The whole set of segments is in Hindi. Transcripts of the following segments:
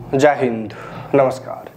जय हिंद, नमस्कार।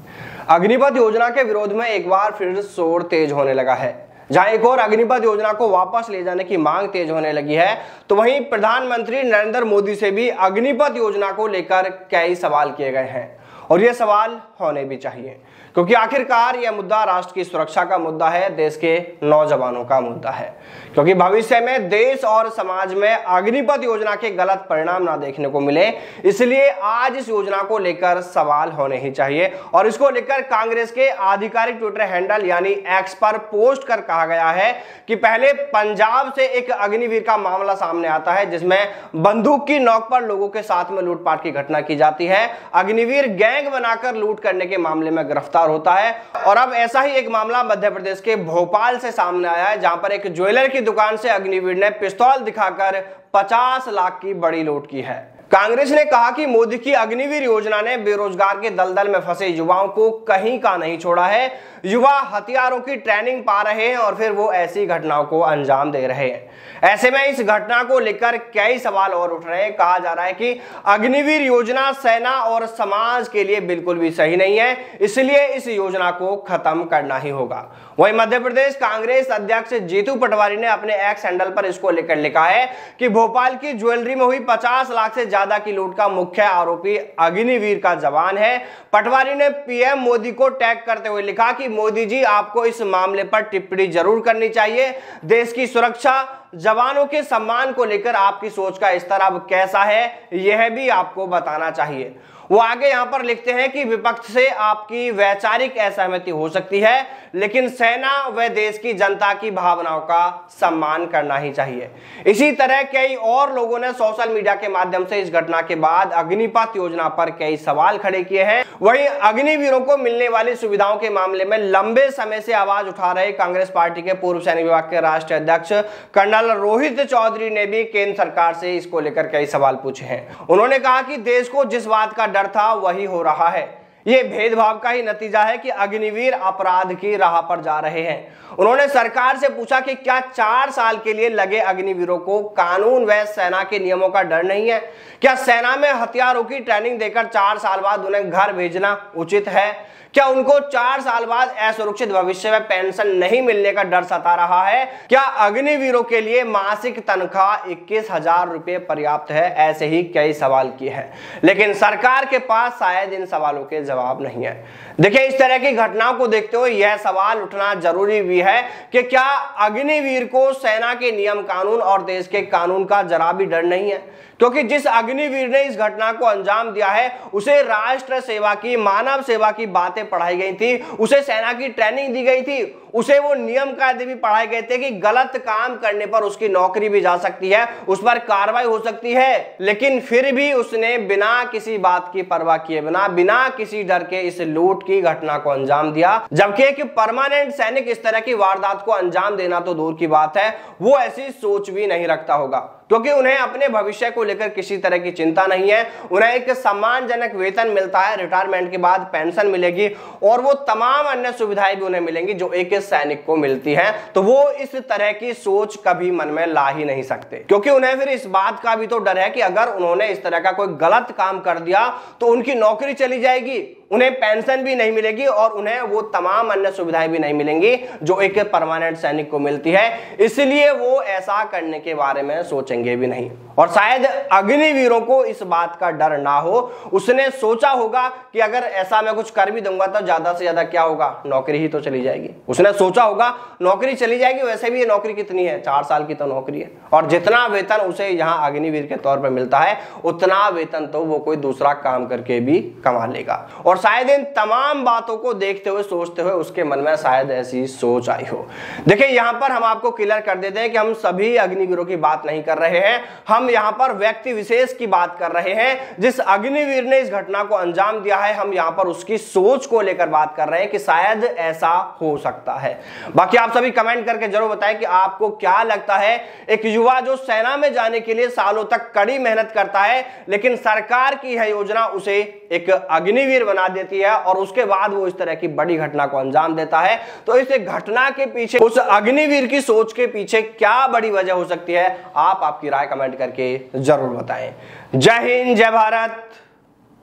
अग्निपथ योजना के विरोध में एक बार फिर शोर तेज होने लगा है। जहां एक और अग्निपथ योजना को वापस ले जाने की मांग तेज होने लगी है, तो वहीं प्रधानमंत्री नरेंद्र मोदी से भी अग्निपथ योजना को लेकर कई सवाल किए गए हैं और ये सवाल होने भी चाहिए, क्योंकि आखिरकार यह मुद्दा राष्ट्र की सुरक्षा का मुद्दा है, देश के नौजवानों का मुद्दा है। क्योंकि भविष्य में देश और समाज में अग्निपथ योजना के गलत परिणाम ना देखने को मिले, इसलिए आज इस योजना को लेकर सवाल होने ही चाहिए। और इसको लेकर कांग्रेस के आधिकारिक ट्विटर हैंडल यानी एक्स पर पोस्ट कर कहा गया है कि पहले पंजाब से एक अग्निवीर का मामला सामने आता है, जिसमें बंदूक की नोक पर लोगों के साथ में लूटपाट की घटना की जाती है। अग्निवीर गैंग बनाकर लूट करने के मामले में गिरफ्तार होता है। और अब ऐसा ही एक मामला मध्य प्रदेश के भोपाल से सामने आया है, जहां पर एक ज्वेलर की दुकान से अग्निवीर ने पिस्तौल दिखाकर 50 लाख की बड़ी लूट की है। कांग्रेस ने कहा कि मोदी की अग्निवीर योजना ने बेरोजगार के दलदल में फंसे युवाओं को कहीं का नहीं छोड़ा है। युवा हथियारों की ट्रेनिंग पा रहे हैं और फिर वो ऐसी घटनाओं को अंजाम दे रहे हैं। ऐसे में इस घटना को लेकर कई सवाल और उठ रहे हैं। कहा जा रहा है कि अग्निवीर योजना सेना और समाज के लिए बिल्कुल भी सही नहीं है, इसलिए इस योजना को खत्म करना ही होगा। वहीं मध्य प्रदेश कांग्रेस अध्यक्ष जीतू पटवारी ने अपने एक्स हैंडल पर इसको लेकर लिखा है कि भोपाल की ज्वेलरी में हुई 50 लाख से ज्यादा की लूट का मुख्य आरोपी अग्निवीर का जवान है। पटवारी ने पीएम मोदी को टैग करते हुए लिखा कि मोदी जी, आपको इस मामले पर टिप्पणी जरूर करनी चाहिए। देश की सुरक्षा, जवानों के सम्मान को लेकर आपकी सोच का स्तर अब कैसा है, यह भी आपको बताना चाहिए। वो आगे यहां पर लिखते हैं कि विपक्ष से आपकी वैचारिक असहमति हो सकती है, लेकिन सेना व देश की जनता की भावनाओं का सम्मान करना ही चाहिए। इसी तरह कई और लोगों ने सोशल मीडिया के माध्यम से इस घटना के बाद अग्निपथ योजना पर कई सवाल खड़े किए हैं। वहीं अग्निवीरों को मिलने वाली सुविधाओं के मामले में लंबे समय से आवाज उठा रहे कांग्रेस पार्टी के पूर्व सैनिक विभाग के राष्ट्रीय अध्यक्ष कर्नल रोहित चौधरी ने भी केंद्र सरकार से इसको लेकर कई सवाल पूछे हैं। उन्होंने कहा कि देश को जिस बात का डर था वही हो रहा है। ये भेदभाव का ही नतीजा है कि अग्निवीर अपराध की राह पर जा रहे हैं। उन्होंने सरकार से पूछा कि क्या 4 साल के लिए लगे अग्निवीरों को कानून व सेना के नियमों का डर नहीं है? क्या सेना में हथियारों की ट्रेनिंग देकर 4 साल बाद उन्हें घर भेजना उचित है? क्या उनको 4 साल बाद असुरक्षित भविष्य में पेंशन नहीं मिलने का डर सता रहा है? क्या अग्निवीरों के लिए मासिक तनख्वाह 21,000 रुपए पर्याप्त है? ऐसे ही कई सवाल किए हैं, लेकिन सरकार के पास शायद इन सवालों के जवाब नहीं है। देखिए, इस तरह की घटनाओं को देखते हुए यह सवाल उठना जरूरी भी है कि क्या अग्निवीर को सेना के नियम कानून और देश के कानून का जरा भी डर नहीं है? क्योंकि जिस अग्निवीर ने इस घटना को अंजाम दिया है, उसे राष्ट्र सेवा की, मानव सेवा की बातें पढ़ाई गई थी, उसे सेना की ट्रेनिंग दी गई थी, उसे वो नियम कायदे भी पढ़ाए गए थे कि गलत काम करने पर उसकी नौकरी भी जा सकती है, उस पर कार्रवाई हो सकती है। लेकिन फिर भी उसने बिना किसी बात की परवाह किए बिना किसी डर के इस लूट की घटना को अंजाम दिया। जबकि एक परमानेंट सैनिक इस तरह की वारदात को अंजाम देना तो दूर की बात है, वो ऐसी सोच भी नहीं रखता होगा, क्योंकि उन्हें अपने भविष्य को लेकर किसी तरह की चिंता नहीं है। उन्हें एक सम्मानजनक वेतन मिलता है, रिटायरमेंट के बाद पेंशन मिलेगी और वो तमाम अन्य सुविधाएं भी उन्हें मिलेंगी जो एक सैनिक को मिलती है। तो वो इस तरह की सोच कभी मन में ला ही नहीं सकते, क्योंकि उन्हें फिर इस बात का भी तो डर है कि अगर उन्होंने इस तरह का कोई गलत काम कर दिया तो उनकी नौकरी चली जाएगी, उन्हें पेंशन भी नहीं मिलेगी और उन्हें वो तमाम अन्य सुविधाएं भी नहीं मिलेंगी जो एक परमानेंट सैनिक को मिलती है। इसलिए वो ऐसा करने के बारे में सोचेंगे भी नहीं। और शायद अग्निवीरों को इस बात का डर ना हो। उसने सोचा होगा कि अगर ऐसा मैं कुछ कर भी दूंगा तो ज्यादा से ज्यादा क्या होगा, नौकरी ही तो चली जाएगी। उसने सोचा होगा नौकरी चली जाएगी, वैसे भी ये नौकरी कितनी है, 4 साल की तो नौकरी है, और जितना वेतन उसे यहाँ अग्निवीर के तौर पर मिलता है उतना वेतन तो वो कोई दूसरा काम करके भी कमा लेगा। और शायद इन तमाम बातों को देखते हुए, सोचते हुए उसके मन में शायद ऐसी सोच आई हो। देखिए, यहाँ पर हम आपको क्लियर कर देते हैं कि हम सभी अग्निवीरों की बात नहीं कर रहे हैं, हम यहाँ पर व्यक्ति विशेष की बात कर रहे हैं। जिस अग्निवीर ने इस घटना को अंजाम दिया है, हम यहाँ पर उसकी सोच को लेकर बात कर रहे हैं कि शायद ऐसा हो सकता है। बाकी आप सभी कमेंट करके जरूर बताएं कि आपको क्या लगता है। एक युवा जो सेना में जाने के लिए सालों तक कड़ी मेहनत करता है, लेकिन सरकार की यह योजना उसे एक अग्निवीर बना देती है और उसके बाद वो इस तरह की बड़ी घटना को अंजाम देता है। तो इस घटना के पीछे, उस अग्निवीर की सोच के पीछे क्या बड़ी वजह हो सकती है, आप आपकी राय कमेंट करके जरूर बताएं। जय हिंद, जय भारत,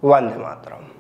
वंदे मातरम।